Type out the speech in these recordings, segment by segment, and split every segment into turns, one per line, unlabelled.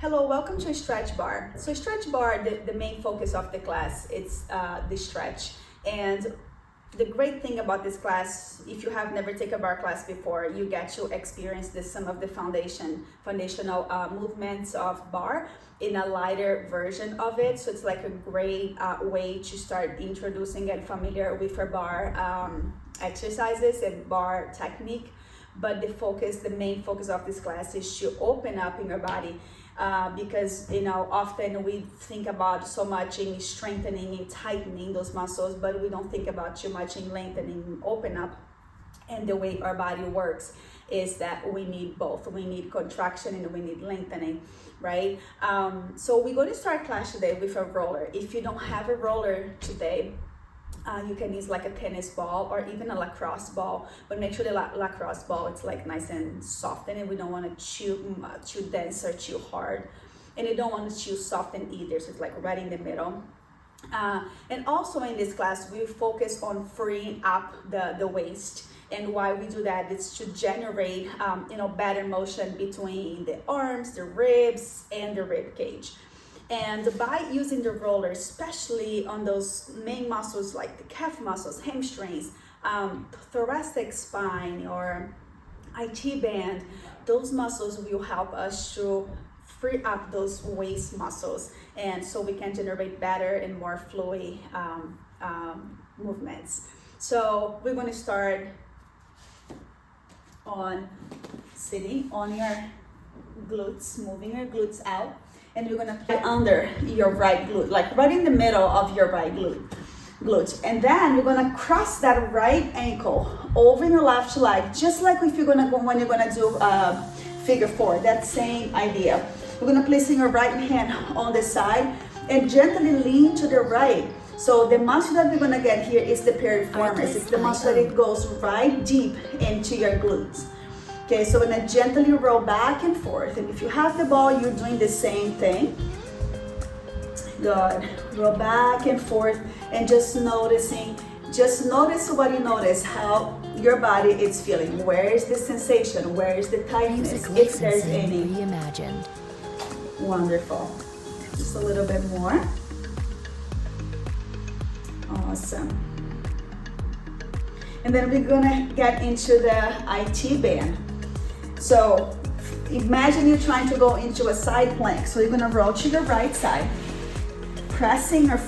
Hello, welcome to StretchBarre. So StretchBarre, the main focus of the class, it's the stretch. And the great thing about this class, if you have never taken a barre class before, you get to experience some of the foundational movements of barre in a lighter version of it. So it's like a great way to start introducing and familiar with your barre exercises and barre technique. But the main focus of this class is to open up in your body. Because often we think about so much in strengthening and tightening those muscles, but we don't think about too much in lengthening and open up. And the way our body works is that we need both. We need contraction and we need lengthening, right? So we're going to start class today with a roller. If you don't have a roller today, you can use like a tennis ball or even a lacrosse ball, but make sure the lacrosse ball it's like nice and soft, and we don't want to chew dense or too hard, and you don't want to chew soft and either, so it's like right in the middle. And also in this class we focus on freeing up the waist, and why we do that is to generate better motion between the arms, the ribs, and the rib cage. And by using the roller, especially on those main muscles like the calf muscles, hamstrings, thoracic spine, or IT band, those muscles will help us to free up those waist muscles, and so we can generate better and more flowy movements. So we're going to start on sitting on your glutes, moving your glutes out. And you're gonna put under your right glute, like right in the middle of your right glute. And then you're gonna cross that right ankle over your left leg, just like if you're gonna go when you're gonna do figure four, that same idea. You're gonna place your right hand on the side and gently lean to the right. So the muscle that we're gonna get here is the piriformis. It's the muscle that it goes right deep into your glutes. Okay, so we're gonna gently roll back and forth. And if you have the ball, you're doing the same thing. Good. Roll back and forth and just notice what you notice, how your body is feeling. Where is the sensation? Where is the tightness? If there's any.
Reimagined.
Wonderful. Just a little bit more. Awesome. And then we're gonna get into the IT band. So imagine you're trying to go into a side plank. So you're gonna roll to your right side, pressing your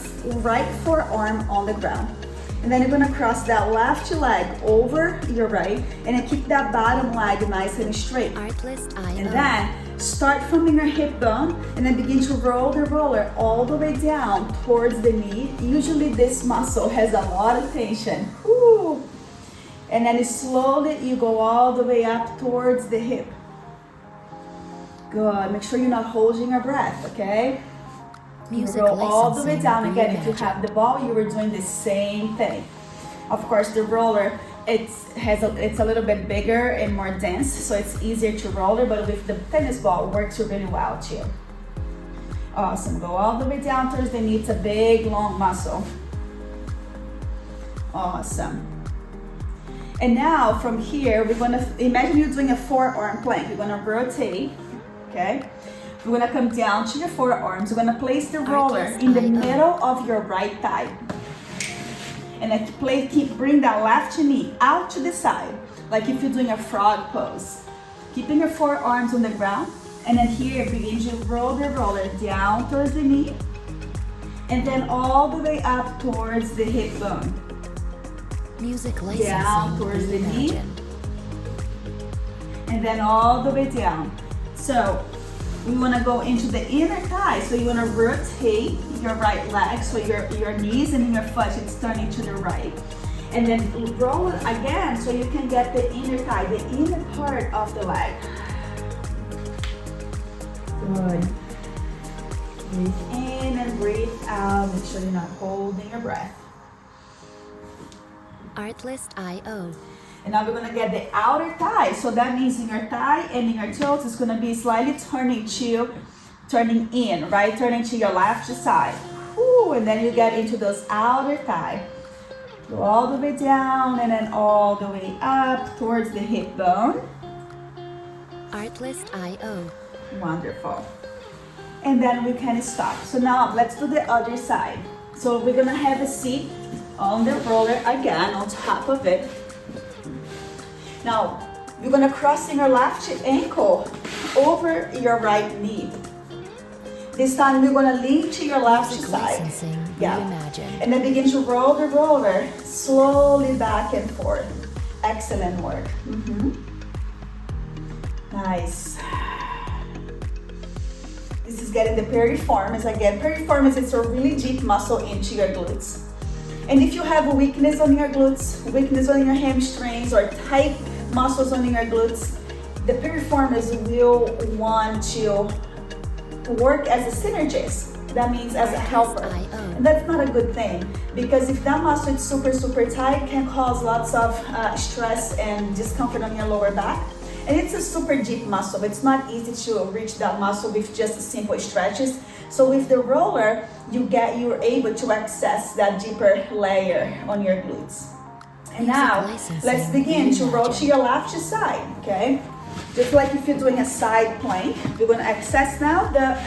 right forearm on the ground. And then you're gonna cross that left leg over your right, and then keep that bottom leg nice and straight. And then start from your hip bone, and then begin to roll the roller all the way down towards the knee. Usually this muscle has a lot of tension. Woo. And then slowly you go all the way up towards the hip. Good. Make sure you're not holding your breath, okay? You roll all the way down again. If you have the ball, you were doing the same thing. Of course, the roller it's a little bit bigger and more dense, so it's easier to roll it. But with the tennis ball, it works really well too. Awesome. Go all the way down towards the knee. It's a big, long muscle. Awesome. And now from here, we're gonna imagine you're doing a forearm plank. You're gonna rotate, okay? We're gonna come down to your forearms. We're gonna place the roller in the middle of your right thigh. And then bring that left knee out to the side, like if you're doing a frog pose. Keeping your forearms on the ground. And then here, begin to roll the roller down towards the knee. And then all the way up towards the hip bone.
Music licensing
down towards the knee, and then all the way down. So we want to go into the inner thigh. So you want to rotate your right leg, so your knees and your foot is turning to the right, and then roll it again so you can get the inner thigh, the inner part of the leg. Good. Breathe in and breathe out. Make sure you're not holding your breath.
Artlist.io.
And now we're gonna get the outer thigh. So that means in your thigh and in your toes, it's gonna be slightly turning in, right? Turning to your left side. Woo, and then you get into those outer thigh. Go all the way down and then all the way up towards the hip bone.
Artlist.io.
Wonderful. and then we can stop. So now let's do the other side. So we're gonna have a seat on the roller again, on top of it. Now, you're gonna cross your left ankle over your right knee. This time we're gonna lean to your left side. Yeah. And then begin to roll the roller slowly back and forth. Excellent work. Nice. This is getting the piriformis. Again, piriformis is a really deep muscle into your glutes. And if you have a weakness on your glutes, weakness on your hamstrings, or tight muscles on your glutes, the piriformis will want to work as a synergist. That means as a helper. And that's not a good thing, because if that muscle is super tight, it can cause lots of stress and discomfort on your lower back. And it's a super deep muscle. It's not easy to reach that muscle with just simple stretches. So with the roller, you're able to access that deeper layer on your glutes. And now, let's begin to roll to your left side, okay? Just like if you're doing a side plank, we're gonna access now the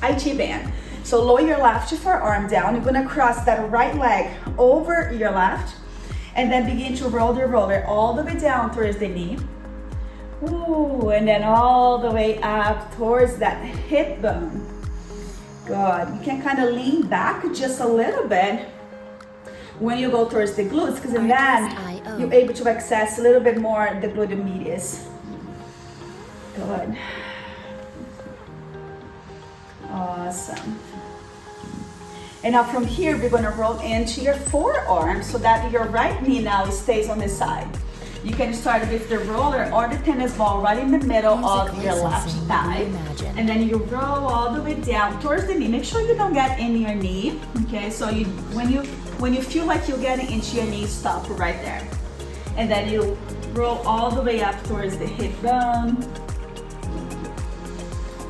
IT band. So lower your left forearm down. You're gonna cross that right leg over your left, and then begin to roll the roller all the way down towards the knee. Ooh, and then all the way up towards that hip bone. Good. You can kind of lean back just a little bit when you go towards the glutes, because then you're able to access a little bit more the gluteus medius. Good. Awesome. And now from here, we're gonna roll into your forearm so that your right knee now stays on the side. You can start with the roller or the tennis ball right in the middle of your left thigh. And then you roll all the way down towards the knee. Make sure you don't get in your knee, okay? So when you feel like you're getting into your knee, stop right there. And then you roll all the way up towards the hip bone.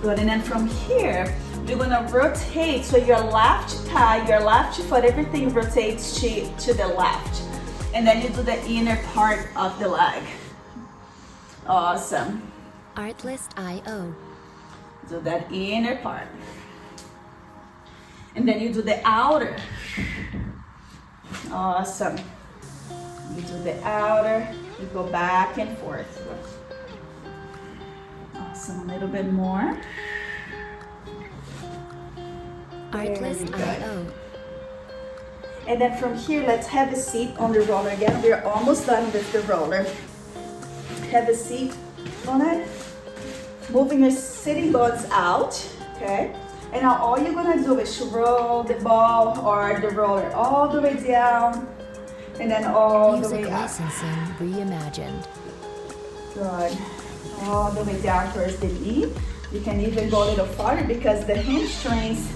Good, and then from here, we're gonna rotate, so your left thigh, your left foot, everything rotates to the left. And then you do the inner part of the leg. Awesome.
Artlist.io.
Do that inner part. And then you do the outer. Awesome. You do the outer, you go back and forth. Awesome, a little bit more.
Artlist.io.
And then from here, let's have a seat on the roller again. We're almost done with the roller. Have a seat on it. Moving your sitting bones out, okay? And now all you're gonna do is roll the ball or the roller all the way down, and then all the way up.
Licensing reimagined.
Good. All the way down towards the knee. You can even go a little farther because the hamstrings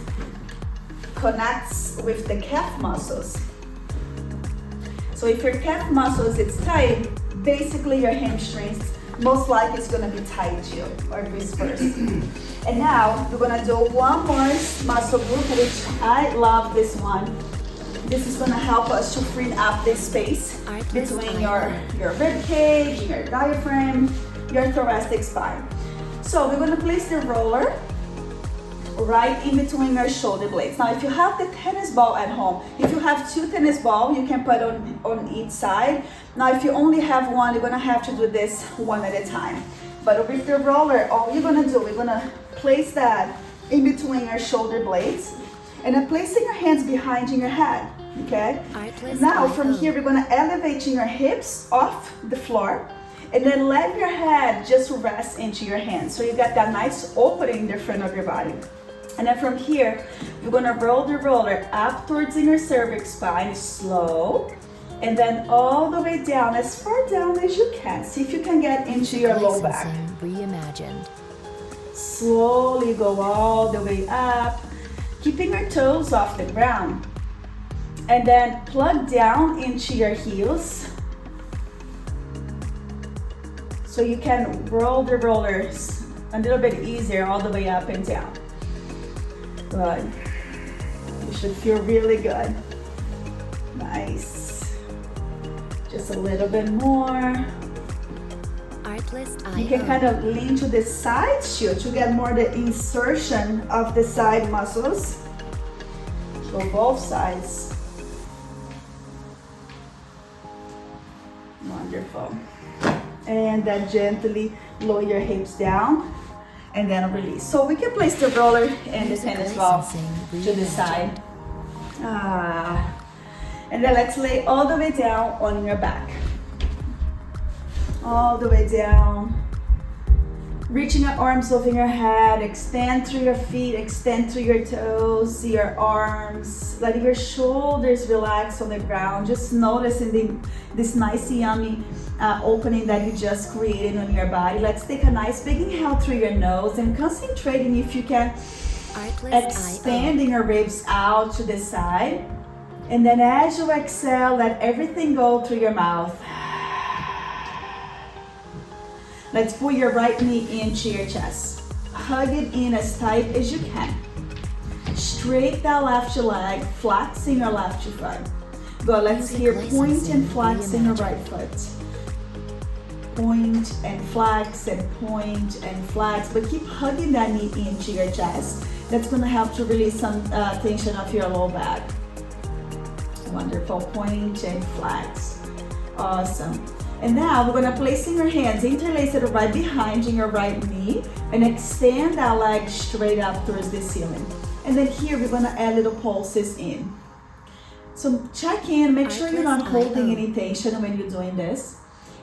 connects with the calf muscles. So if your calf muscles is tight, basically your hamstrings most likely it's gonna be tight too, or vice versa. And now we're gonna do one more muscle group, which I love this one. This is gonna help us to free up the space between your rib cage, your diaphragm, your thoracic spine. So we're gonna place the roller right in between your shoulder blades. Now, if you have the tennis ball at home, if you have two tennis balls, you can put on each side. Now, if you only have one, you're gonna have to do this one at a time. But with the roller, all you're gonna do, we're gonna place that in between your shoulder blades, and then placing your hands behind your head, okay? Now, from here, we're gonna elevate your hips off the floor, and then let your head just rest into your hands. So you got that nice opening in the front of your body. And then from here, we're gonna roll the roller up towards your cervix spine, slow, and then all the way down, as far down as you can. See if you can get into your low back.
Reimagined.
Slowly go all the way up, keeping your toes off the ground. And then plug down into your heels, so you can roll the rollers a little bit easier all the way up and down. Good. You should feel really good. Nice. Just a little bit more. You can kind of lean to the sides too to get more the insertion of the side muscles. So both sides. Wonderful. And then gently lower your hips down and then release. So we can place the roller and the tennis ball to the side. And then let's lay all the way down on your back. All the way down. Reaching your arms over your head, extend through your feet, extend through your toes, your arms, letting your shoulders relax on the ground. Just noticing this nice yummy opening that you just created on your body. Let's take a nice big inhale through your nose and concentrating if you can, expanding your ribs out to the side. And then as you exhale, let everything go through your mouth. Let's pull your right knee into your chest. Hug it in as tight as you can. Straight that left leg, flexing your left foot. Good, let's hear point and flexing your right foot. Point and flex and point and flex, but keep hugging that knee into your chest. That's gonna help to release some tension of your low back. Wonderful, point and flex. Awesome. And now we're gonna place your hands interlaced right behind your right knee and extend that leg straight up towards the ceiling. And then here we're gonna add little pulses in. So check in, make sure you're not holding any tension when you're doing this.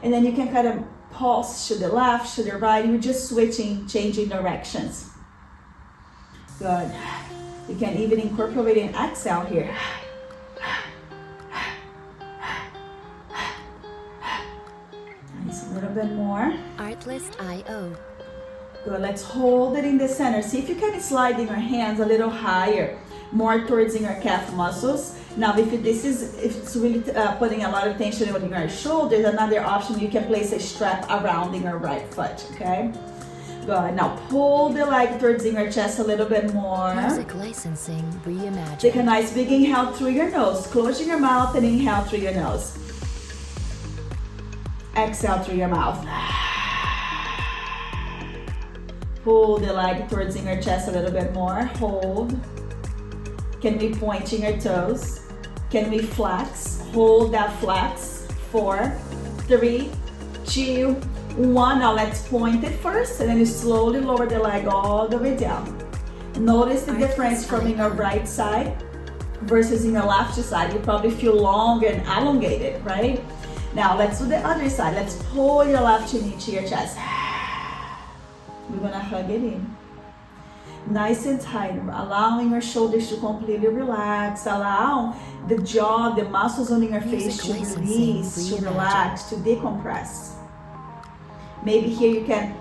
And then you can kind of pulse to the left, to the right. You're just switching, changing directions. Good. You can even incorporate an exhale here. Nice, a little bit more.
Artlist.io.
Good, let's hold it in the center. See if you can slide in your hands a little higher, more towards your calf muscles. Now, if it's really putting a lot of tension on your shoulders, another option, you can place a strap around your right foot, okay? Good, now pull the leg towards your chest a little bit more.
Music licensing reimagined.
Take a nice big inhale through your nose, closing your mouth and inhale through your nose. Exhale through your mouth. Pull the leg towards your chest a little bit more, hold. Can we point your toes? Can we flex? Hold that flex. 4, 3, 2, 1. Now let's point it first and then you slowly lower the leg all the way down. Notice the difference from your right side versus in your left side. You probably feel long and elongated, right? Now let's do the other side. Let's pull your left knee to your chest. We're gonna hug it in. Nice and tight, allowing your shoulders to completely relax. Allow the jaw, the muscles on your face to release, to relax, to decompress. Maybe here you can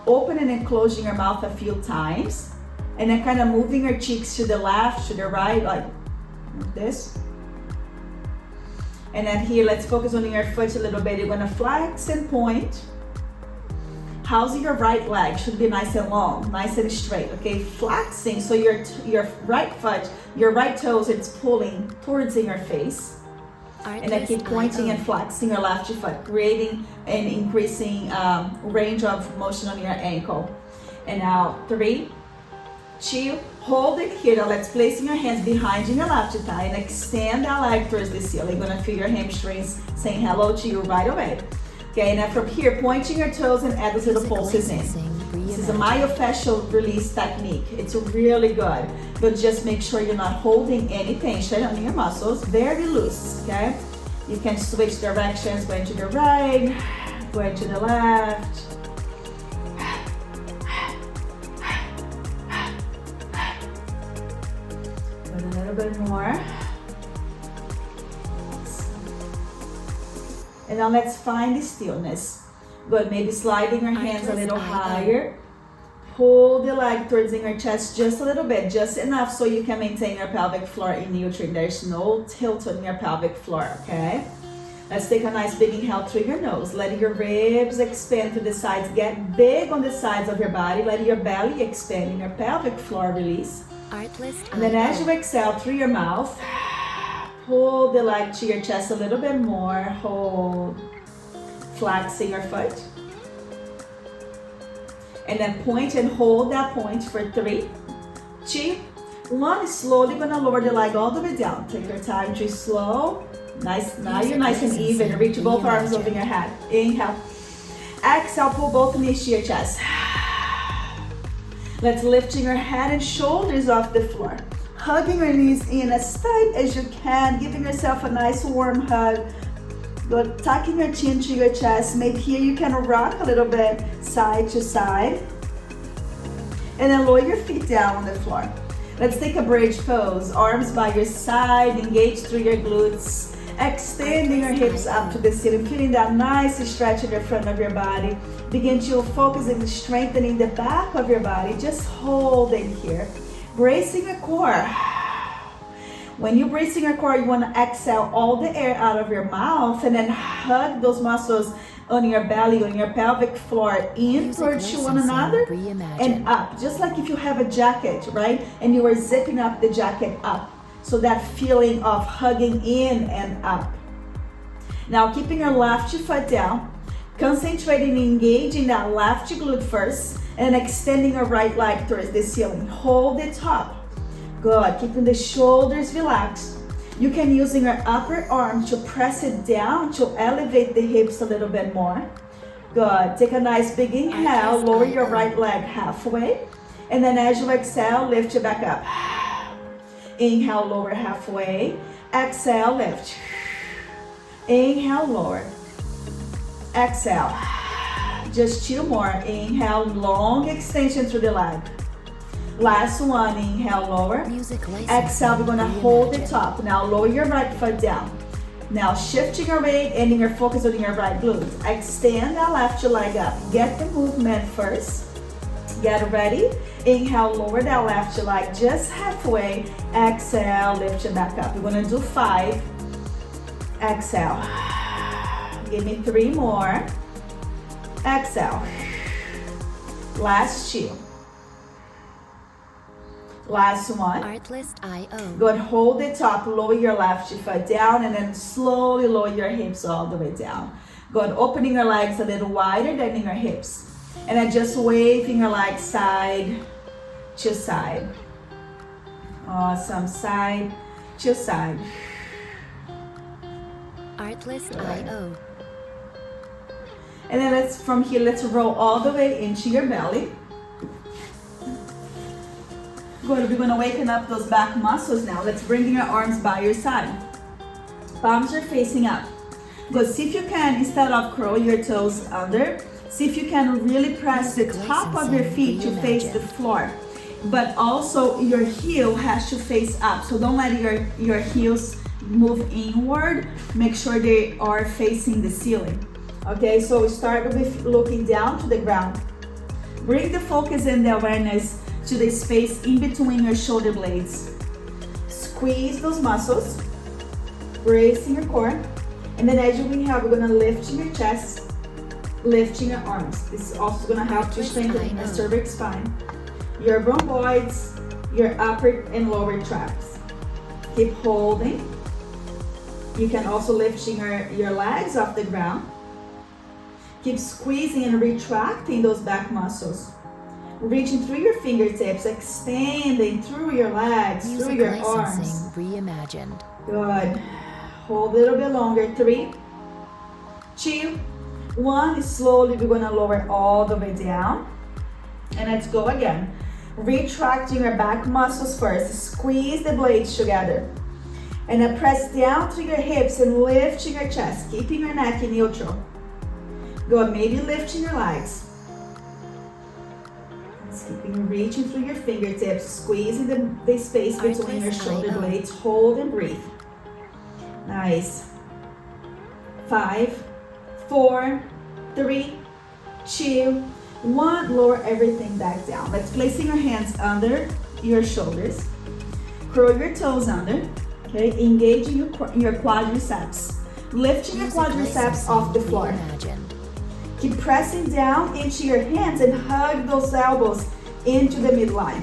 open and close your mouth a few times and then kind of moving your cheeks to the left, to the right, like this. And then here, let's focus on your foot a little bit. You're gonna flex and point. How's your right leg? Should be nice and long, nice and straight, okay? Flexing, so your right foot, your right toes, it's pulling towards your face. And then keep pointing and flexing your left foot, creating and increasing range of motion on your ankle. And now 3, 2, hold it here. Now let's place your hands behind your left thigh and extend that leg towards the ceiling. You're gonna feel your hamstrings saying hello to you right away. Okay, and then from here, pointing your toes and add those little pulses in. This is a myofascial release technique. It's really good, but just make sure you're not holding any tension on your muscles. Very loose, okay? You can switch directions, going to the right, going to the left. Put a little bit more. And now let's find the stillness. Good, maybe sliding your hands a little higher. Pull the leg towards your chest just a little bit, just enough so you can maintain your pelvic floor in neutral. There's no tilt on your pelvic floor, okay? Let's take a nice big inhale through your nose. Let your ribs expand to the sides. Get big on the sides of your body. Let your belly expand and your pelvic floor release. And then as you exhale through your mouth, pull the leg to your chest a little bit more. Hold. Flexing your foot. And then point and hold that point for 3, 2, 1. Slowly gonna lower the leg all the way down. Take your time to slow. Nice. Now you're nice and even. Reach both arms over your head. Inhale. Exhale, pull both knees to your chest. Let's lifting your head and shoulders off the floor. Hugging your knees in as tight as you can. Giving yourself a nice warm hug. Good. Tucking your chin to your chest. Maybe here you can rock a little bit side to side. And then lower your feet down on the floor. Let's take a bridge pose. Arms by your side. Engage through your glutes. Extending your hips up to the ceiling. Feeling that nice stretch in the front of your body. Begin to focus on strengthening the back of your body. Just holding here. Bracing your core. When you're bracing your core, you want to exhale all the air out of your mouth and then hug those muscles on your belly, on your pelvic floor, in towards one another and up. Just like if you have a jacket, right? And you are zipping up the jacket up. So that feeling of hugging in and up. Now keeping your left foot down, concentrating and engaging that left glute first, and extending your right leg towards the ceiling. Hold it up. Good. Keeping the shoulders relaxed. You can use your upper arm to press it down to elevate the hips a little bit more. Good. Take a nice big inhale. Lower your right leg halfway. And then as you exhale, lift it back up. Inhale, lower halfway. Exhale, lift. Inhale, lower. Exhale. Just 2 more. Inhale, long extension through the leg. Last one. Inhale, lower. Exhale, we're gonna hold it up. Now lower your right foot down. Now shifting your weight, ending your focus on your right glute. Extend that left leg up. Get the movement first. Get ready. Inhale, lower that left leg just halfway. Exhale, lift it back up. We're gonna do 5. Exhale. Give me 3 more. Exhale. Last 2. Last one.
Artlist.io.
Good. Hold it up. Lower your left foot down and then slowly lower your hips all the way down. Good. Opening your legs a little wider than your hips. And then just waving your legs side to side. Awesome. Side to side.
Artlist.io.
And then let's roll all the way into your belly. Good, we're gonna waken up those back muscles now. Let's bring your arms by your side. Palms are facing up. Good, see if you can, instead of curl your toes under, see if you can really press the top of your feet to face the floor. But also your heel has to face up. So don't let your heels move inward. Make sure they are facing the ceiling. Okay, so start with looking down to the ground. Bring the focus and the awareness to the space in between your shoulder blades. Squeeze those muscles, bracing your core. And then as you inhale, we're gonna lift your chest, lifting your arms. This is also gonna help to strengthen your cervical spine, your rhomboids, your upper and lower traps. Keep holding. You can also lift your legs off the ground. Keep squeezing and retracting those back muscles. Reaching through your fingertips, extending through your legs, through your arms.
Reimagined.
Good. Hold a little bit longer. 3, 2, 1. Slowly we're gonna lower all the way down. And let's go again. Retracting your back muscles first. Squeeze the blades together. And then press down through your hips and lift your chest, keeping your neck in neutral. Good. Maybe lifting your legs. Keeping reaching through your fingertips, squeezing the space between your shoulder blades. Hold and breathe. Nice. 5, 4, 3, 2, 1. Lower everything back down. Let's placing your hands under your shoulders. Curl your toes under. Okay, engaging your quadriceps. Lifting your quadriceps off the floor. Keep pressing down into your hands and hug those elbows into the midline.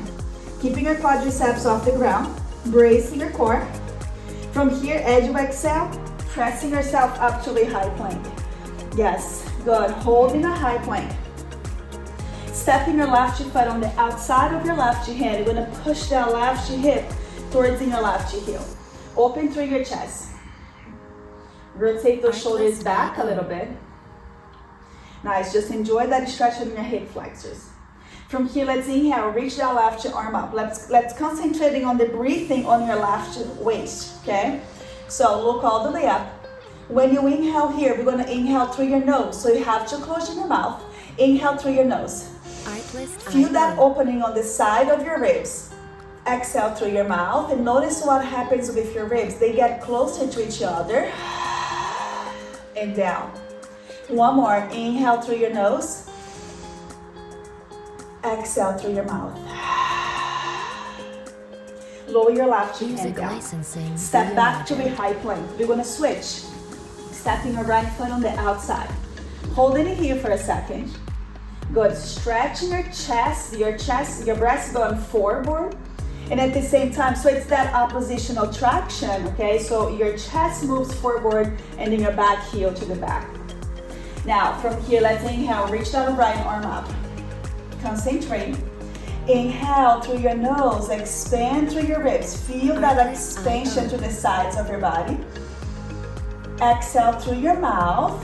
Keeping your quadriceps off the ground, bracing your core. From here, as you exhale, pressing yourself up to a high plank. Yes, good. Holding a high plank. Stepping your left foot on the outside of your left hand. You're gonna push that left hip towards your left heel. Open through your chest. Rotate those shoulders back a little bit. Nice, just enjoy that stretch in your hip flexors. From here, let's inhale, reach that left arm up. Let's concentrating on the breathing on your left waist, okay? So look all the way up. When you inhale here, we're gonna inhale through your nose. So you have to close your mouth. Inhale through your nose. Feel that opening on the side of your ribs. Exhale through your mouth and notice what happens with your ribs. They get closer to each other and down. One more, inhale through your nose. Exhale through your mouth. Lower your left hand down. Step back to a high plank. We're gonna switch. Stepping your right foot on the outside. Holding it here for a second. Good, stretching your chest, your breast going forward. And at the same time, so it's that oppositional traction, okay? So your chest moves forward and then your back heel to the back. Now, from here, let's inhale, reach that right arm up. Concentrate. Inhale through your nose, expand through your ribs. Feel that expansion to the sides of your body. Exhale through your mouth.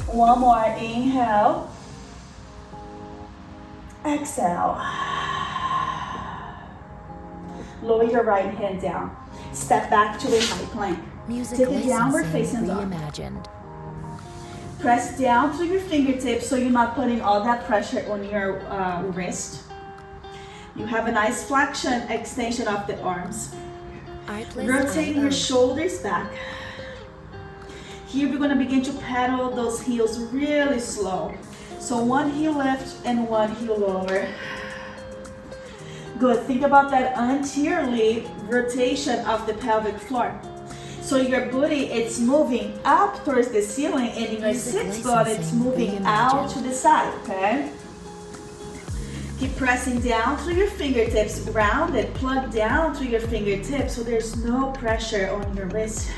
One more, inhale. Exhale. Lower your right hand down. Step back to a high plank. Take a downward facing dog. Press down through your fingertips so you're not putting all that pressure on your wrist. You have a nice flexion, extension of the arms. Rotating your shoulders back. Here we're going to begin to pedal those heels really slow. So one heel lift and one heel lower. Good, think about that anteriorly rotation of the pelvic floor. So your booty, it's moving up towards the ceiling and your sit bone, it's moving out to the side, okay? Keep pressing down through your fingertips, grounded, plug down through your fingertips so there's no pressure on your wrist.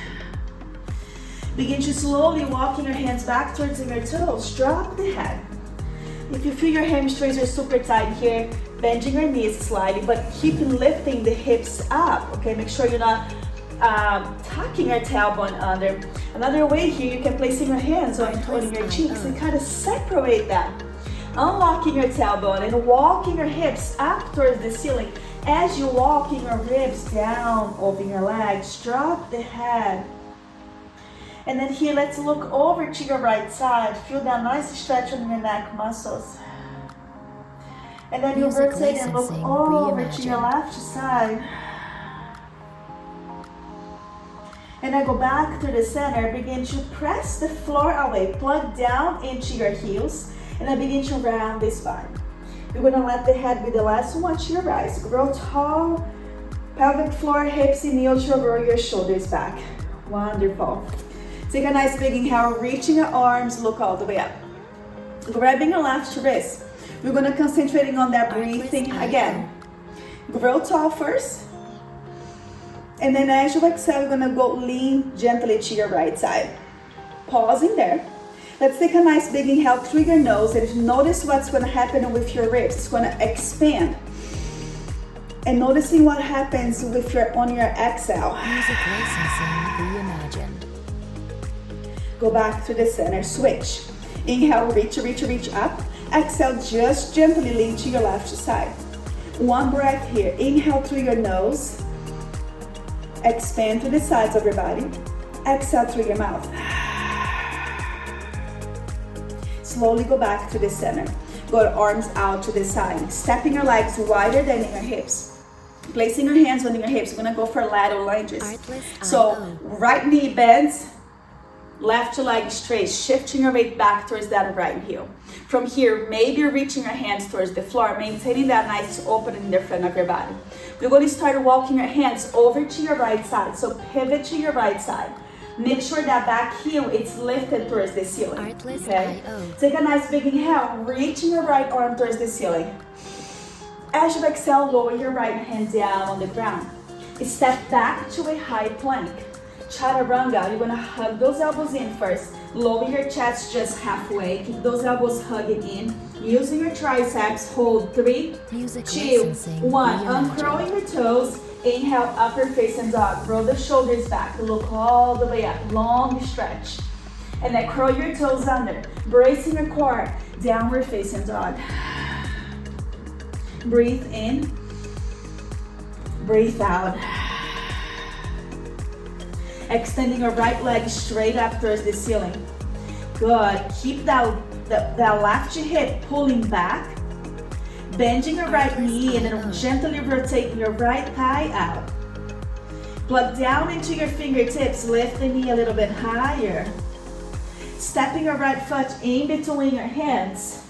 Begin to slowly walking your hands back towards your toes, drop the head. If you feel your hamstrings are super tight here, bending your knees slightly, but keep lifting the hips up, okay? Make sure you're not tucking your tailbone under. Another way here, you can place your hands on your cheeks and kind of separate them. Unlocking your tailbone and walking your hips up towards the ceiling. As you're walking your ribs down over your legs, drop the head. And then here, let's look over to your right side. Feel that nice stretch on your neck muscles. And then you rotate and look over to your left side. And then go back to the center. Begin to press the floor away. Plug down into your heels. And then begin to round the spine. You're going to let the head be the last one to your rise. Grow tall. Pelvic floor, hips in neutral. Roll your shoulders back. Wonderful. Take a nice big inhale. Reaching your arms. Look all the way up. Grabbing your left wrist. We're going to concentrating on that breathing again. Grow tall first. And then as you exhale, you're gonna go lean gently to your right side. Pausing there. Let's take a nice big inhale through your nose and notice what's gonna happen with your ribs. It's gonna expand. And noticing what happens with on your exhale.
Music licensing reimagined.
Go back to the center, switch. Inhale, reach up. Exhale, just gently lean to your left side. One breath here. Inhale through your nose. Expand to the sides of your body. Exhale through your mouth. Slowly go back to the center. Go arms out to the side. Stepping your legs wider than your hips. Placing your hands on your hips. We're gonna go for lateral lunges. So right knee bends, left leg straight, shifting your weight back towards that right heel. From here, maybe reaching your hands towards the floor, maintaining that nice opening in the front of your body. We're going to start walking your hands over to your right side. So pivot to your right side. Make sure that back heel is lifted towards the ceiling. Okay? Take a nice big inhale, reaching your right arm towards the ceiling. As you exhale, lower your right hand down on the ground. Step back to a high plank. Chaturanga, you're gonna hug those elbows in first. Lower your chest just halfway. Keep those elbows hugging in. Using your triceps, hold 3, 2, 1. Uncurling your toes. Inhale, upper facing dog. Roll the shoulders back. Look all the way up. Long stretch. And then curl your toes under. Bracing your core. Downward facing dog. Breathe in. Breathe out. Extending your right leg straight up towards the ceiling. Good. Keep that left hip pulling back. Bending your right knee and then gently rotating your right thigh out. Plug down into your fingertips. Lift the knee a little bit higher. Stepping your right foot in between your hands.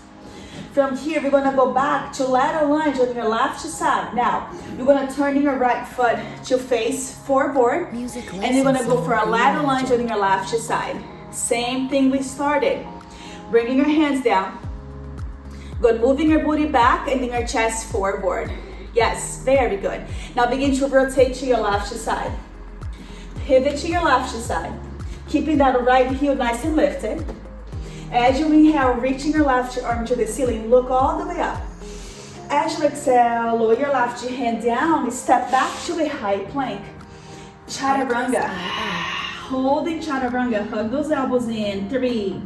From here, we're gonna go back to lateral lunge on your left side. Now, you're gonna turn your right foot to face forward, and you're gonna go for a lateral lunge on your left side. Same thing we started. Bringing your hands down. Good, moving your booty back and then your chest forward. Yes, very good. Now begin to rotate to your left side. Pivot to your left side. Keeping that right heel nice and lifted. As you inhale, reaching your left arm to the ceiling, look all the way up. As you exhale, lower your left hand down, step back to a high plank. Chaturanga. Holding chaturanga, hug those elbows in. 3,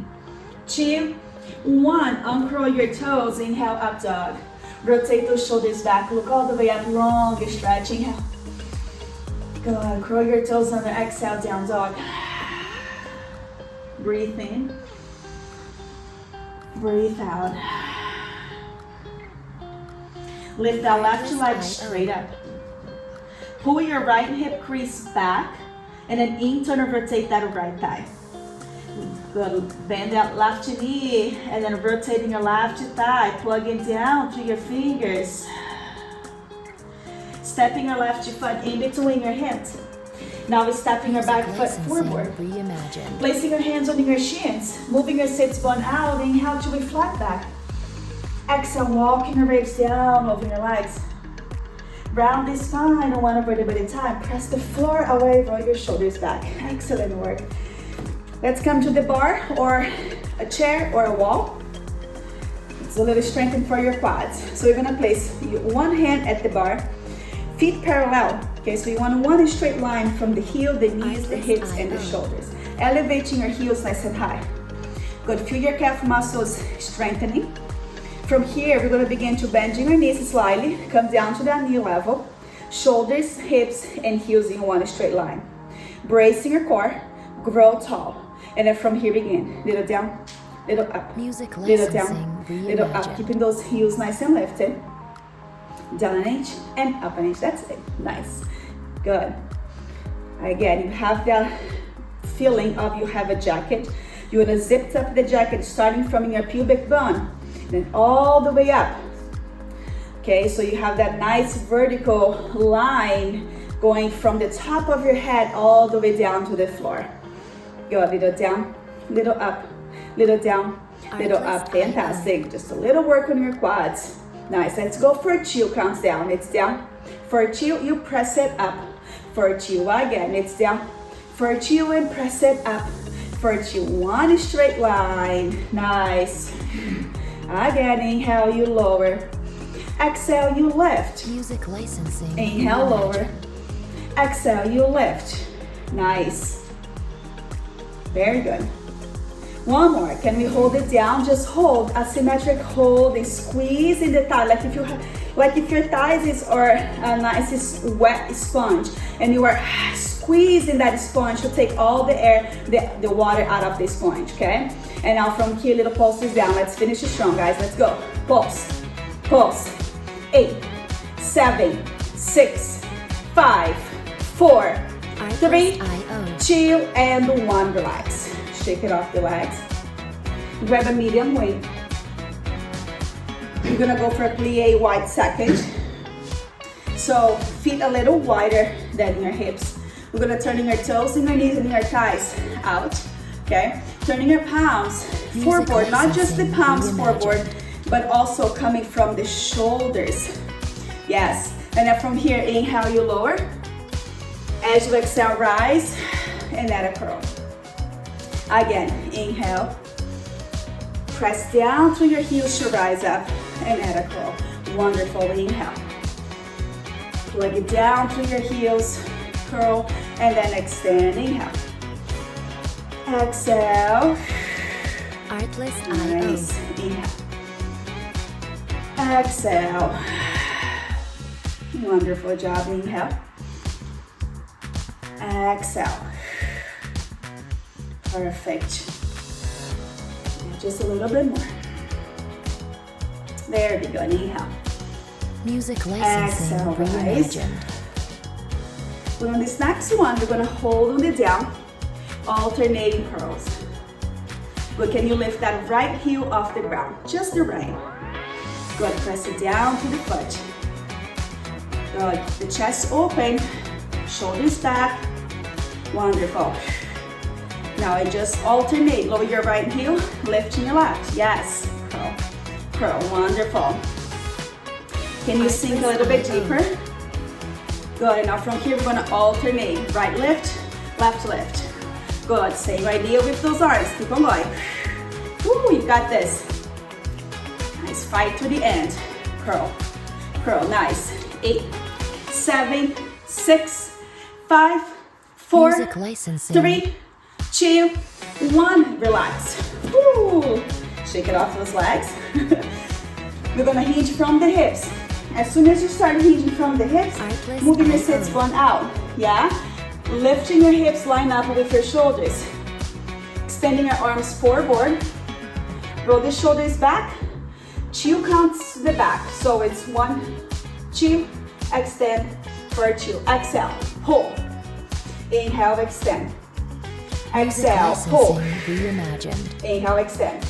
2, 1. Uncurl your toes, inhale, up dog. Rotate those shoulders back, look all the way up, long stretch, inhale. Good, curl your toes under, exhale, down dog. Breathe in. Breathe out. Lift that left leg straight up. Pull your right hip crease back and then in turn rotate that right thigh. Good. Bend that left knee and then rotating your left thigh, plugging down to your fingers. Stepping your left foot in between your hips. Now we're stepping your back foot forward. Placing your hands on your shins. Moving your sits bone out. Inhale to a flat back. Exhale, walking your ribs down over your legs. Round the spine one vertebra at a time. Press the floor away, roll your shoulders back. Excellent work. Let's come to the bar or a chair or a wall. It's a little strengthening for your quads. So you're gonna place one hand at the bar, feet parallel. Okay, so you want one straight line from the heel, the knees, the hips, and the shoulders. Elevating your heels nice and high. Good, feel your calf muscles strengthening. From here, we're gonna begin to bend your knees slightly, come down to that knee level. Shoulders, hips, and heels in one straight line. Bracing your core, grow tall. And then from here begin, little down, little up, little down, little up. Keeping those heels nice and lifted. Down an inch and up an inch, that's it, nice, good. Again, you have that feeling of you have a jacket. You wanna zip up the jacket starting from your pubic bone, then all the way up. Okay, so you have that nice vertical line going from the top of your head all the way down to the floor. Go a little down, little up, little down, little up, fantastic. Just a little work on your quads. Nice, let's go for a 2, counts down, it's down. For a 2, you press it up. For a 2, again, it's down. For a 2 and press it up. For a 2, one straight line, nice. Again, inhale, you lower. Exhale, you lift.
Music licensing.
Inhale, lower. Exhale, you lift. Nice. Very good. One more. Can we hold it down? Just hold a symmetric hold and squeeze in the thigh, like if your thighs are a nice wet sponge, and you are squeezing that sponge to take all the air, the water out of the sponge. Okay. And now from here, little pulses down. Let's finish it strong, guys. Let's go. Pulse, pulse. 8, 7, 6, 5, 4, 3, 2, and 1. Relax. Shake it off the legs. Grab a medium weight. You're gonna go for a plie wide second. So feet a little wider than your hips. We're gonna turn your toes and your knees and your thighs out. Okay? Turning your palms forward, not just the palms forward, but also coming from the shoulders. Yes. And then from here, inhale, you lower. As you exhale, rise. and add a curl. Again, inhale. Press down through your heels to rise up and add a curl. Wonderful, inhale. Plug it down through your heels, curl, and then extend, inhale. Exhale.
Artless
Nice,
IO.
inhale. Exhale. Wonderful job, inhale. Exhale. Perfect. Just a little bit more. There we go, inhale.
Music licensing
Exhale, rise.
reimagined.
But on this next one, we're gonna hold on the down, alternating curls. But can you lift that right heel off the ground? Just the right. Good, press it down to the foot. Good, the chest open, shoulders back. Wonderful. Now I just alternate, lower your right heel, lifting your left. Yes, curl, curl, wonderful. Can you sink a little bit deeper? Good, and now from here we're gonna alternate. Right lift, left lift. Good, stay right here with those arms, keep on going. Woo, you got this. Nice, fight to the end. Curl, curl, nice. 8, 7, 6, 5, 4,
Music licensing.
3, 2, 1, relax. Woo. Shake it off those legs. We're gonna hinge from the hips. As soon as you start hinging from the hips,
Artless
moving your
IO.
sits bone out, yeah? Lifting your hips, line up with your shoulders. Extending your arms forward. Roll the shoulders back. 2 counts to the back. So it's 1, 2, extend for 2. Exhale, pull. Inhale, extend. Exhale, pull.
Licensing reimagined.
Inhale, extend.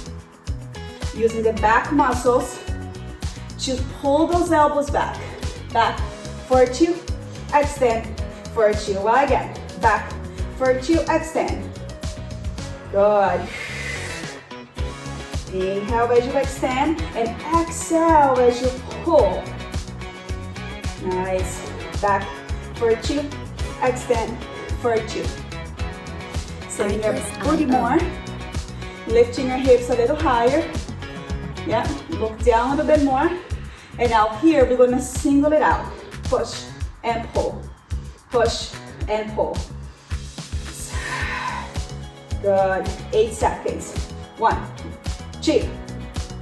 Using the back muscles to pull those elbows back. Back for 2, extend for 2. Again, back for 2, extend. Good. Inhale as you extend and exhale as you pull. Nice. Back for 2, extend for 2. Sending your booty more. Lifting your hips a little higher. Yeah, look down a little bit more. And now here we're gonna single it out. Push and pull. Push and pull. Good. 8 seconds. 1, 2,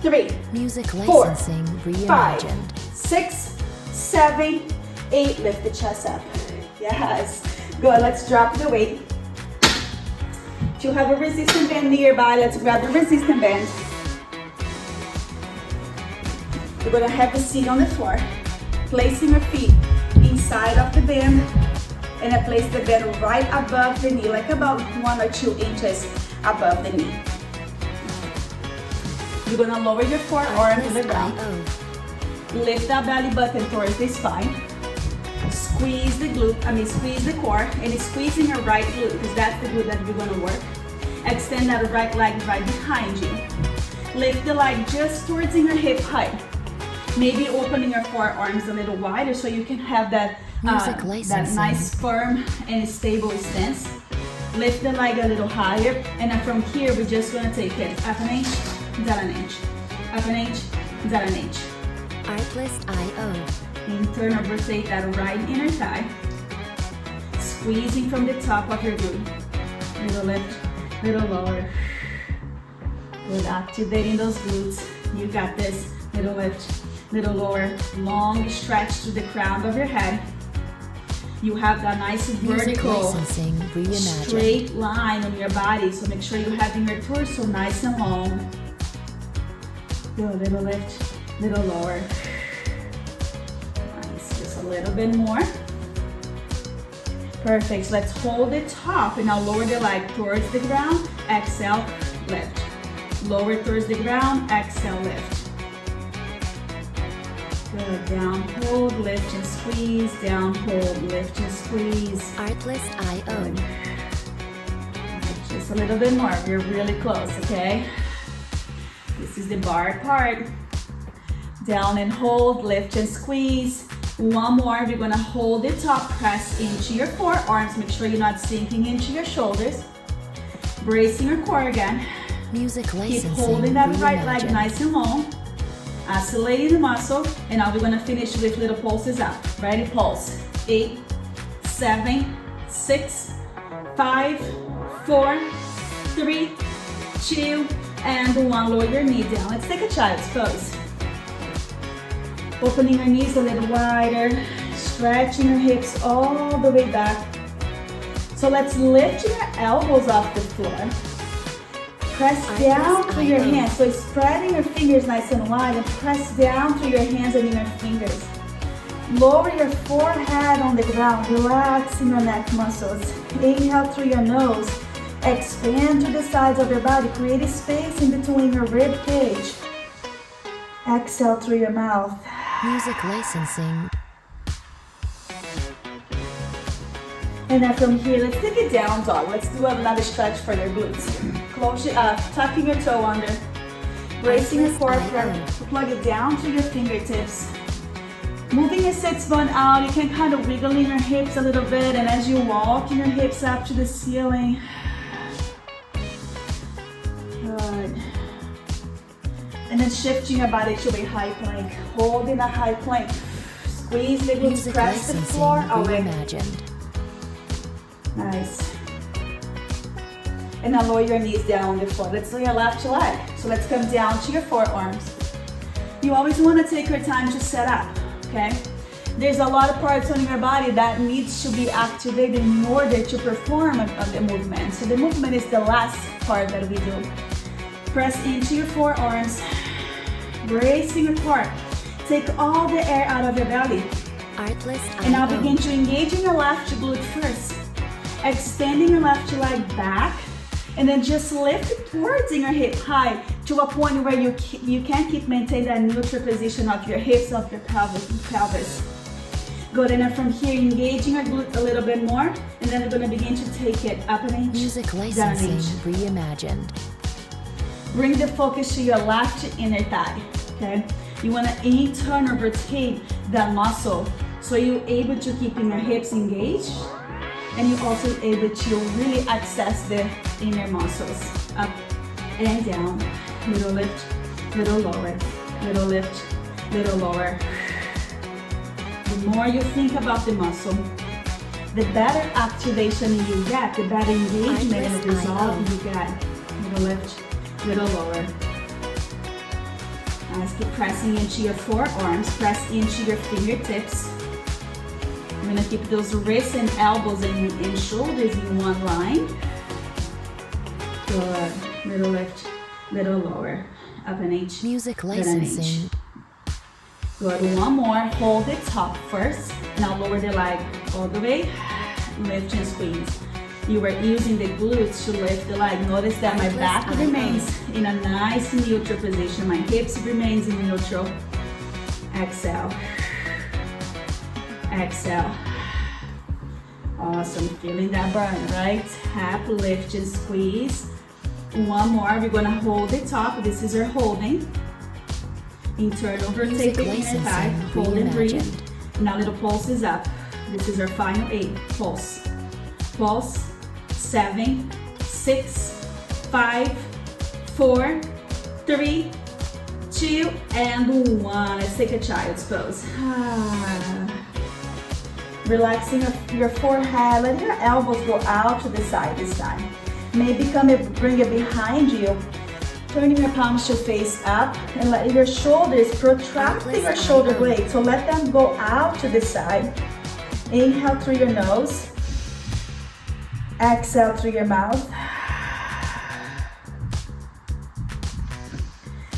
3,
Music
4,
licensing
5,
reimagined.
6, 7, 8. Lift the chest up. Yes. Good. Let's drop the weight. If you have a resistance band nearby, let's grab the resistance band. You're gonna have a seat on the floor, placing your feet inside of the band, and I place the band right above the knee, like about 1 or 2 inches above the knee. You're gonna lower your forearm to the ground. Lift that belly button towards the spine. Squeeze the glute, squeeze the core, and squeezing your right glute, because that's the glute that you're gonna work. Extend that right leg right behind you. Lift the leg just towards your hip height. Maybe opening your forearms a little wider so you can have that, that nice firm and stable stance. Lift the leg a little higher, and then from here we're just gonna take it up an inch, down an inch, up an inch, down an inch.
Artless IO.
And turn or rotate that right inner thigh. Squeezing from the top of your glute. Little lift, little lower. Good, activating those glutes. You got this. Little lift, little lower. Long stretch to the crown of your head. You have that nice vertical, straight line on your body. So make sure you're having your torso nice and long. Do a little lift, little lower. Nice, just a little bit more. Perfect, so let's hold the top and now lower the leg towards the ground. Exhale, lift. Lower towards the ground, exhale, lift. Good, down, hold, lift and squeeze, down, hold, lift and squeeze.
Artless IO.
Good. Just a little bit more, we're really close, okay? This is the barre part. Down and hold, lift and squeeze, One more, we're gonna hold it up, press into your forearms, make sure you're not sinking into your shoulders. Bracing your core again.
Music
Keep
licensing
holding that right leg
reimagined.
nice and long. Isolating the muscle, and now we're gonna finish with little pulses up. Ready? Pulse. 8, 7, 6, 5, 4, 3, 2, and 1. Lower your knee down. Let's take a child's pose. Opening your knees a little wider, stretching your hips all the way back. So let's lift your elbows off the floor. Press down through your hands. So spreading your fingers nice and wide and press down through your hands and your fingers. Lower your forehead on the ground, relaxing your neck muscles. Inhale through your nose. Expand to the sides of your body. Create a space in between your rib cage. Exhale through your mouth.
Music licensing.
And then from here, let's take a down dog. Let's do another stretch for your glutes. Close it up, tucking your toe under. Bracing your core, plug it down to your fingertips. Moving your sits bone out, you can kind of wiggle in your hips a little bit, and as you walk your hips up to the ceiling. Good. And then shifting your body to a high plank. Holding a high plank. Squeeze the glutes,
Music
press the
licensing
floor away.
reimagined.
Nice. And now lower your knees down on the floor. Let's do your left leg. So let's come down to your forearms. You always want to take your time to set up, okay? There's a lot of parts on your body that needs to be activated in order to perform the movement. So the movement is the last part that we do. Press into your forearms, bracing your core. Take all the air out of your belly. And now begin to engage in your left glute first. Extending your left leg back, and then just lift it towards your hip high to a point where you can keep maintaining that neutral position of your hips, of your pelvis. Good, and then from here, engaging your glute a little bit more, and then we're gonna begin to take it up an inch,
Music
down an
licensing
inch.
reimagined.
Bring the focus to your left inner thigh, okay? You wanna turn or rotate that muscle so you're able to keep your hips engaged, and you're also able to really access the inner muscles. Up and down, little lift, little lower, little lift, little lower. The more you think about the muscle, the better activation you get, the better engagement and result you get. Little lift, little lower. Nice, keep pressing into your forearms, press into your fingertips. We're gonna keep those wrists and elbows and shoulders in one line. Good. Little lift, little lower. Up an inch.
Music
then an inch.
licensing.
Good. One more. Hold it top first. Now lower the leg all the way. Lift and squeeze. You were using the glutes to lift the leg. Notice that my back remains in a nice neutral position. My hips remains in neutral. Exhale. Exhale. Awesome, feeling that burn, right? Tap, lift, and squeeze. One more, we're gonna hold it top. This is our holding. Internal rotate the inner thigh, hold and breathe. Now little pulses up. This is our final 8, pulse. Pulse, 7, 6, 5, 4, 3, 2, and 1. Let's take a child's pose. Relaxing your forehead, let your elbows go out to the side this time. Maybe bring it behind you. Turning your palms to face up and let your shoulders protract your shoulder blades. So let them go out to the side. Inhale through your nose. Exhale through your mouth.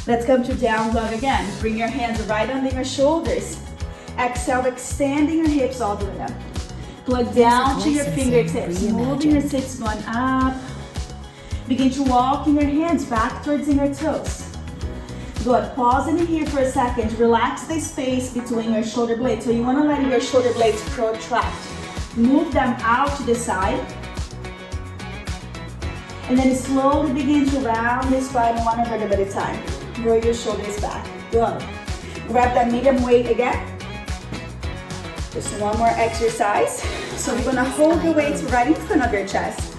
Let's come to down dog again. Bring your hands right under your shoulders. Exhale, extending your hips all the way up. Plug down to your fingertips, moving your sits bone up. Begin to walk in your hands back towards your toes. Good, pause in here for a second. Relax the space between your shoulder blades. So you want to let your shoulder blades protract. Move them out to the side. And then slowly begin to round the spine one vertebra at a time. Roll your shoulders back. Good. Grab that medium weight again. Just one more exercise. So we're gonna hold the weights right in front of your chest.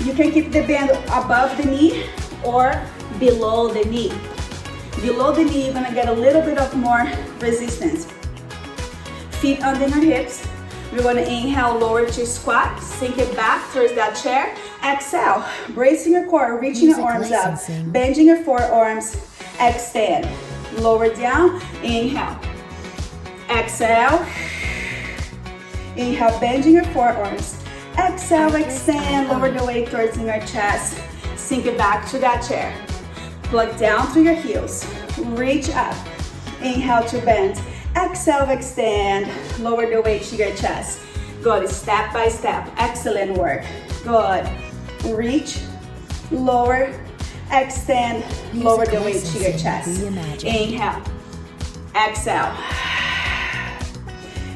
You can keep the band above the knee or below the knee. Below the knee, you're gonna get a little bit of more resistance. Feet under your hips. We're gonna inhale, lower to squat, sink it back towards that chair. Exhale, bracing your core, reaching your arms up, bending your forearms, extend. Lower down, inhale. Exhale. Inhale, bending your forearms. Exhale, extend, lower the weight towards your chest. Sink it back to that chair. Plug down through your heels. Reach up. Inhale to bend. Exhale, extend. Lower the weight to your chest. Good, step by step. Excellent work. Good. Reach, lower, extend, lower the weight to your chest. Inhale, exhale.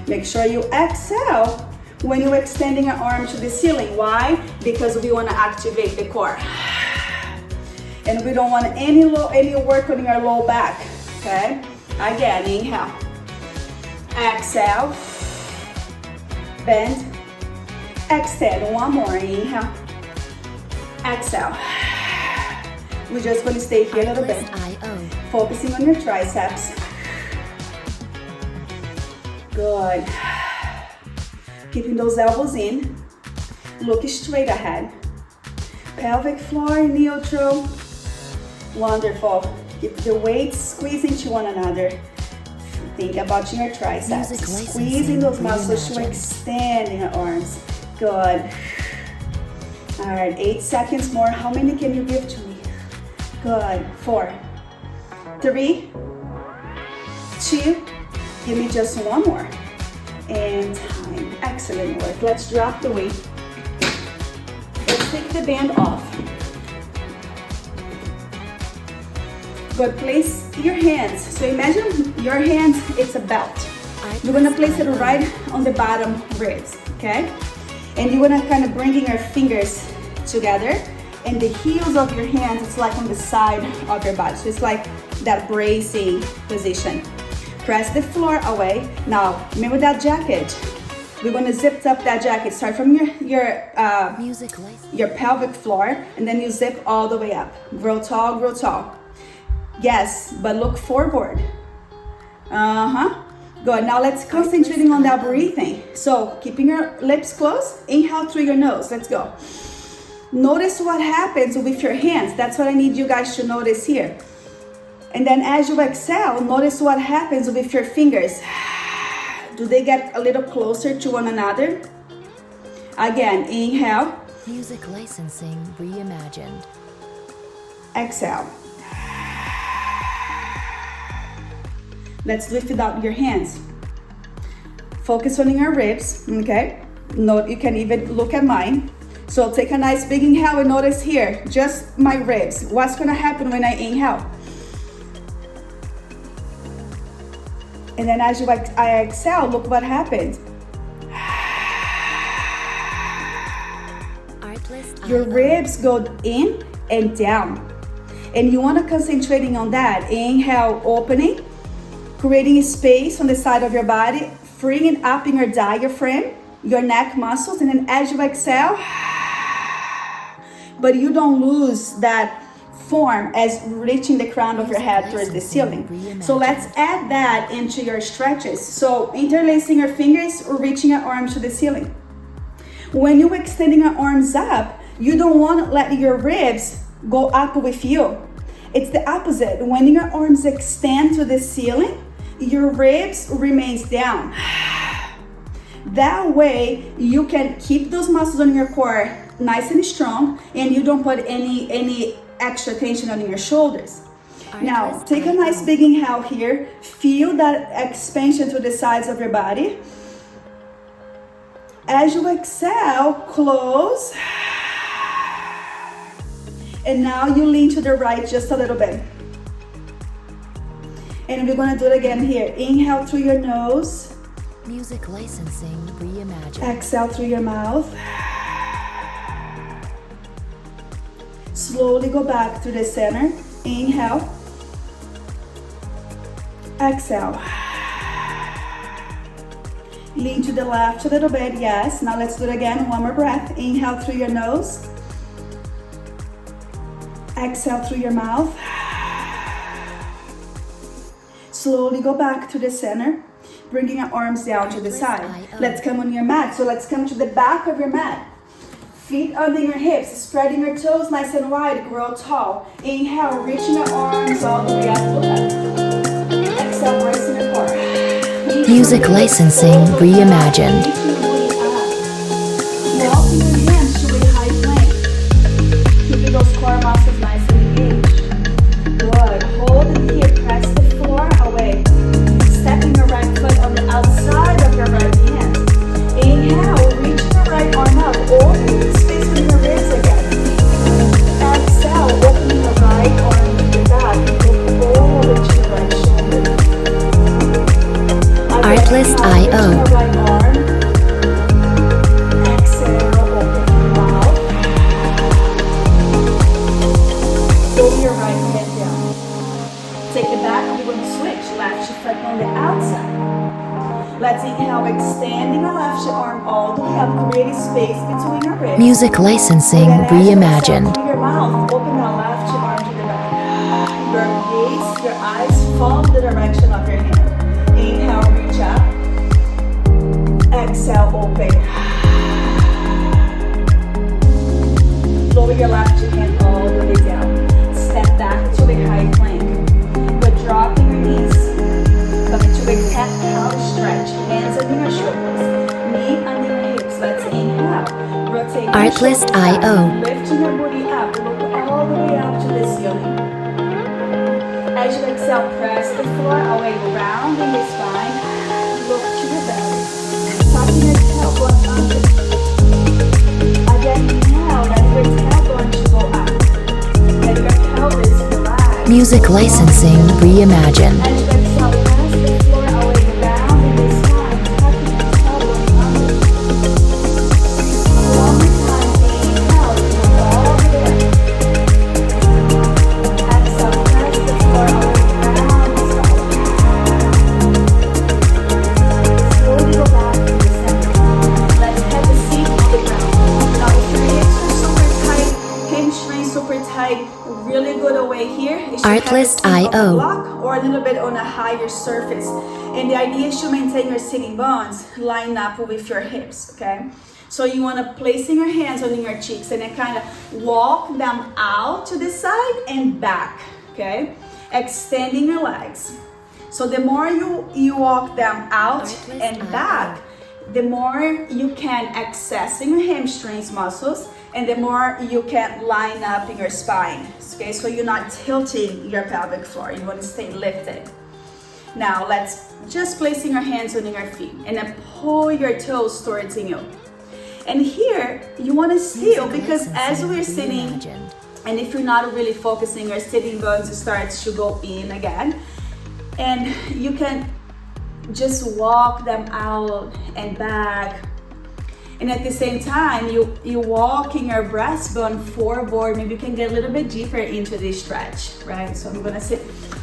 Make sure you exhale when you're extending your arm to the ceiling. Why? Because we want to activate the core. And we don't want any work on your low back, okay? Again, inhale. Exhale. Bend. Extend. One more. Inhale. Exhale. We're just going to stay here a little bit. Focusing on your triceps. Good. Keeping those elbows in. Look straight ahead. Pelvic floor neutral. Wonderful. Keep the weights squeezing to one another. Think about your triceps. Squeezing those muscles to extend your arms. Good. All right, 8 seconds more. How many can you give to me? Good. 4, 3, 2. Give me just one more. And time. Excellent work. Let's drop the weight. Let's take the band off. Good. Place your hands. So imagine your hands, it's a belt. You're gonna place it right on the bottom ribs, okay? And you're gonna kind of bringing your fingers together, and the heels of your hands, it's like on the side of your body. So it's like that bracing position. Press the floor away. Now, remember that jacket. We're gonna zip up that jacket. Start from your pelvic floor, and then you zip all the way up. Grow tall, grow tall. Yes, but look forward. Good. Now let's concentrating on that breathing. So keeping your lips closed, inhale through your nose. Let's go. Notice what happens with your hands. That's what I need you guys to notice here. And then as you exhale, notice what happens with your fingers. Do they get a little closer to one another? Again, inhale.
Music licensing reimagined.
Exhale. Let's lift it up your hands. Focus on your ribs, okay? Note, you can even look at mine. So take a nice big inhale and notice here, just my ribs. What's gonna happen when I inhale? And then as I exhale, look what happens. Your ribs go in and down. And you wanna concentrating on that. Inhale, opening. Creating space on the side of your body, freeing up in your diaphragm, your neck muscles, and then as you exhale, but you don't lose that form as reaching the crown of your head towards the ceiling. So let's add that into your stretches. So interlacing your fingers or reaching your arms to the ceiling. When you're extending your arms up, you don't want to let your ribs go up with you. It's the opposite. When your arms extend to the ceiling, your ribs remains down. That way you can keep those muscles on your core nice and strong, and you don't put any extra tension on your shoulders. Now take a nice big inhale here. Feel that expansion to the sides of your body. As you exhale, close. And now you lean to the right just a little bit. And we're gonna do it again here. Inhale through your nose.
Music licensing reimagined.
Exhale through your mouth. Slowly go back to the center. Inhale. Exhale. Lean to the left a little bit, yes. Now let's do it again, one more breath. Inhale through your nose. Exhale through your mouth. Slowly go back to the center, bringing your arms down to the side. Let's come on your mat. So let's come to the back of your mat. Feet under your hips, spreading your toes nice and wide, grow tall. Inhale, reaching your arms all the way up. Exhale, bracing your core.
Music licensing reimagined.
Walking your hands to a high plank. Keeping those core muscles nice and engaged. Good. Hold it here, press the floor away. Stepping your right foot on the outside of your right hand. Inhale, reaching your right arm up. Open the space with your ribs again. Exhale, opening the right arm to the back. Look over to the right shoulder.
Artlist.io.
Right arm. Exhale, open your mouth. Throw your right hand down. Take it back. We're going to switch. Left foot on the outside. Let's inhale, extending our left arm all the way up, creating space between your ribs.
Music licensing reimagined.
Through your mouth, open your left arm to the back. Your gaze, your eyes follow the direction of your hand. Inhale, reach up. Exhale, open. Lower your left hand all the way down. Step back to a high plank. But dropping your knees. Coming to a cat cow stretch. Hands under your shoulders. Knee under your hips. Let's inhale. Rotate
Artlist.io.
Lifting your body up. Look all the way up to the ceiling. As you exhale, press the floor away, rounding the spine. Look to your belly. Tucking your tailbone under. Again, inhale. Let your tailbone to go up. Let your pelvis relax.
Music licensing reimagined.
As you exhale, press the floor away, rounding the spine. Tucking your tailbone under. One more time. Inhale. Go all the way up. Exhale. Press the floor away, round the spine. Slowly go back to the center. Let's have a seat on the ground. Now if your hips are super tight, hamstrings super tight, really good away here. You should have a seat on
Artlist.io.
the block or a little bit on a higher surface. And the idea is to maintain your sitting bones line up with your hips, okay? So you want to placing your hands on your cheeks and then kind of walk them out to the side and back, okay? Extending your legs. So the more you walk them out and back, the more you can access in your hamstrings muscles and the more you can line up in your spine, okay? So you're not tilting your pelvic floor. You want to stay lifted. Now let's just placing your hands on your feet and then pull your toes towards you. And here you want to still, because as we're sitting, and if you're not really focusing, your sitting bones starts to go in again, and you can just walk them out and back. And at the same time, you walking your breastbone forward. Maybe you can get a little bit deeper into this stretch, right? So I'm gonna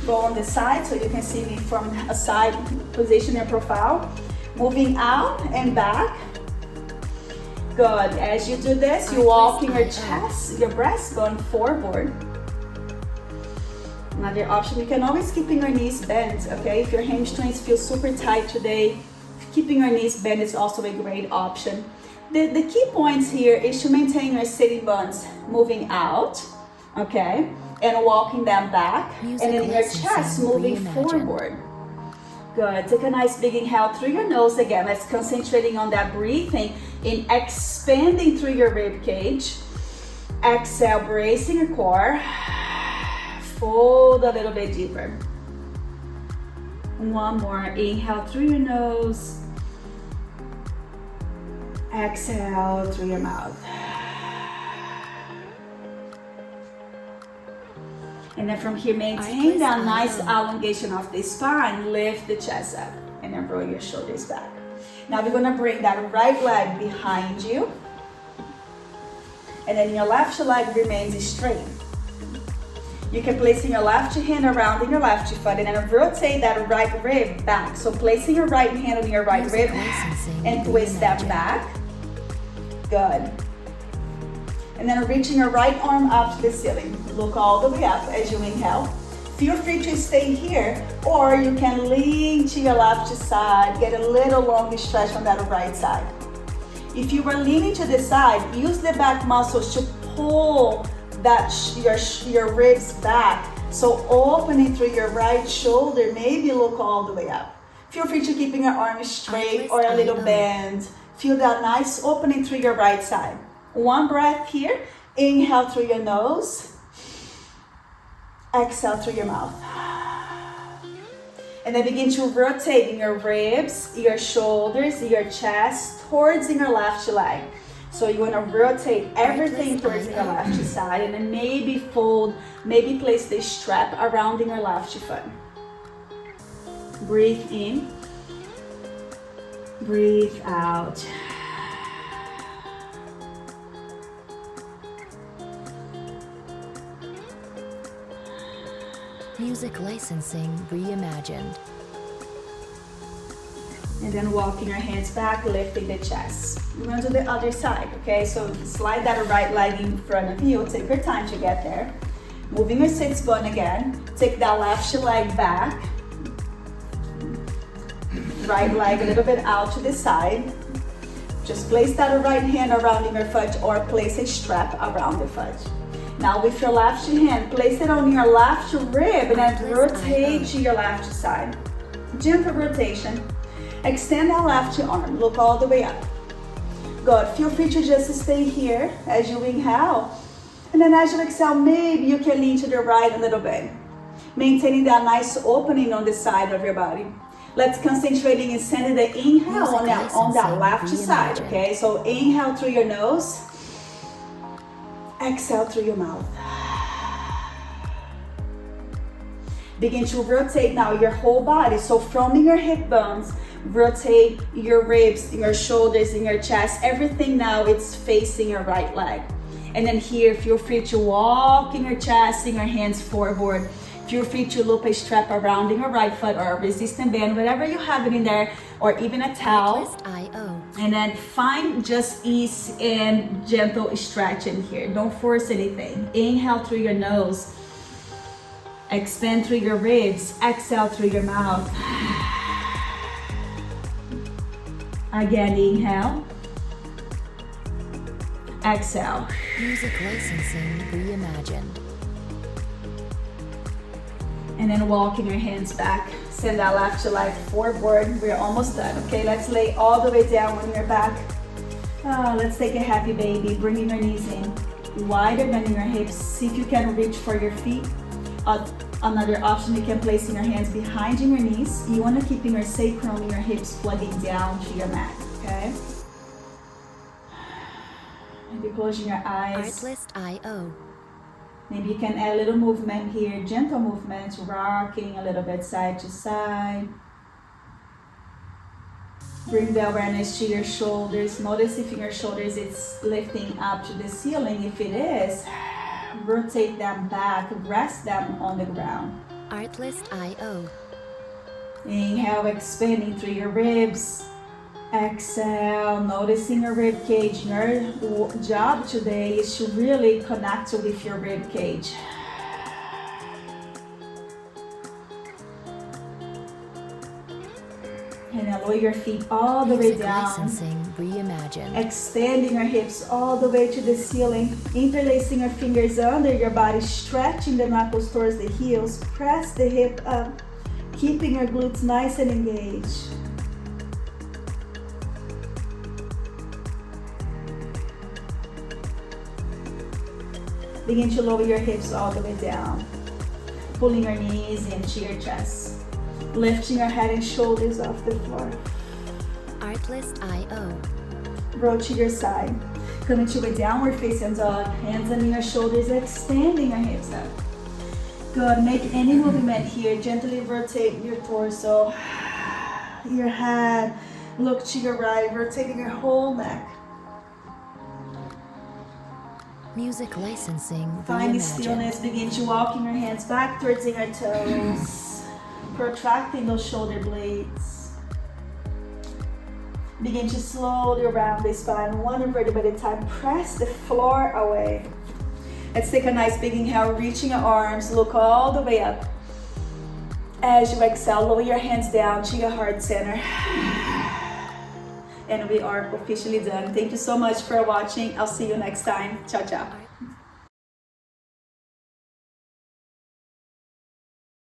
go on the side so you can see me from a side position, your profile. Moving out and back. Good. As you do this, you walking your chest, your breastbone forward. Another option, you can always keeping your knees bent, okay? If your hamstrings feel super tight today, keeping your knees bent is also a great option. The key points here is to maintain your sitting bones moving out, okay? And walking them back. And then your chest moving forward. Good. Take a nice big inhale through your nose again. Let's concentrating on that breathing in expanding through your rib cage. Exhale, bracing your core. Fold a little bit deeper. One more. Inhale through your nose. Exhale through your mouth. And then from here, maintain that nice elongation of the spine. Lift the chest up and then roll your shoulders back. Now we're gonna bring that right leg behind you. And then your left leg remains straight. You can place your left hand around your left foot and then rotate that right rib back. So placing your right hand on your right rib and twist that back. Good. And then reaching your right arm up to the ceiling. Look all the way up as you inhale. Feel free to stay here, or you can lean to your left side, get a little longer stretch on that right side. If you are leaning to the side, use the back muscles to pull that your ribs back. So opening through your right shoulder, maybe look all the way up. Feel free to keeping your arms straight or a little bend. Feel that nice opening through your right side. One breath here. Inhale through your nose. Exhale through your mouth. And then begin to rotate your ribs, your shoulders, your chest towards your left leg. So you want to rotate everything towards your left side, and then maybe fold, maybe place the strap around your left foot. Breathe in. Breathe out.
Music licensing reimagined.
And then walking your hands back, lifting the chest. We're going to do the other side, okay? So slide that right leg in front of you. Take your time to get there. Moving your sits bone again. Take that left leg back. Right leg a little bit out to the side. Just place that right hand around your foot or place a strap around the foot. Now with your left hand, place it on your left rib and then rotate to your left side. Gentle rotation. Extend that left arm. Look all the way up. Good. Feel free to just stay here as you inhale. And then as you exhale, maybe you can lean to the right a little bit. Maintaining that nice opening on the side of your body. Let's concentrate in sending the inhale on that left side, okay? So inhale through your nose. Exhale through your mouth. Begin to rotate now your whole body. So from your hip bones, rotate your ribs, your shoulders, and your chest. Everything now it's facing your right leg. And then here, feel free to walk in your chest and your hands forward. Feel free to loop a strap around in your right foot or a resistant band, whatever you have it in there, or even a towel. And then find just ease and gentle stretching here. Don't force anything. Inhale through your nose. Expand through your ribs. Exhale through your mouth. Again, inhale. Exhale.
Music licensing reimagined.
And then walking your hands back. Send that left leg forward. We're almost done. Okay, let's lay all the way down on your back. Let's take a happy baby. Bringing your knees in. Wider than your hips. See if you can reach for your feet. Another option, you can place your hands behind your knees. You want to keep your sacrum and your hips plugging down to your mat. Okay? Maybe closing your eyes.
Artlist.io.
Maybe you can add a little movement here, gentle movements, rocking a little bit side to side. Bring the awareness to your shoulders. Notice if your shoulders is lifting up to the ceiling. If it is, rotate them back, rest them on the ground.
Artlist.io.
Inhale, expanding through your ribs. Exhale, noticing your rib cage. Your job today is to really connect with your rib cage. And then lower your feet all the way down.
Licensing reimagined.
Extending your hips all the way to the ceiling. Interlacing your fingers under your body. Stretching the knuckles towards the heels. Press the hip up. Keeping your glutes nice and engaged. Begin to lower your hips all the way down. Pulling your knees into your chest. Lifting your head and shoulders off the floor.
Artlist.io.
Roll to your side. Coming to a downward facing dog. Hands on your shoulders, extending your hips up. Good. Make any movement here. Gently rotate your torso, your head. Look to your right, rotating your whole neck.
Music licensing
Find the
reimagined.
stillness. Begin to walking your hands back towards your toes. Protracting those shoulder blades. Begin to slowly round the spine, one vertebra at a time. Press the floor away. Let's take a nice big inhale, reaching your arms, look all the way up. As you exhale, lower your hands down to your heart center. And we are officially done. Thank you so much for watching. I'll see you next time. Ciao, ciao.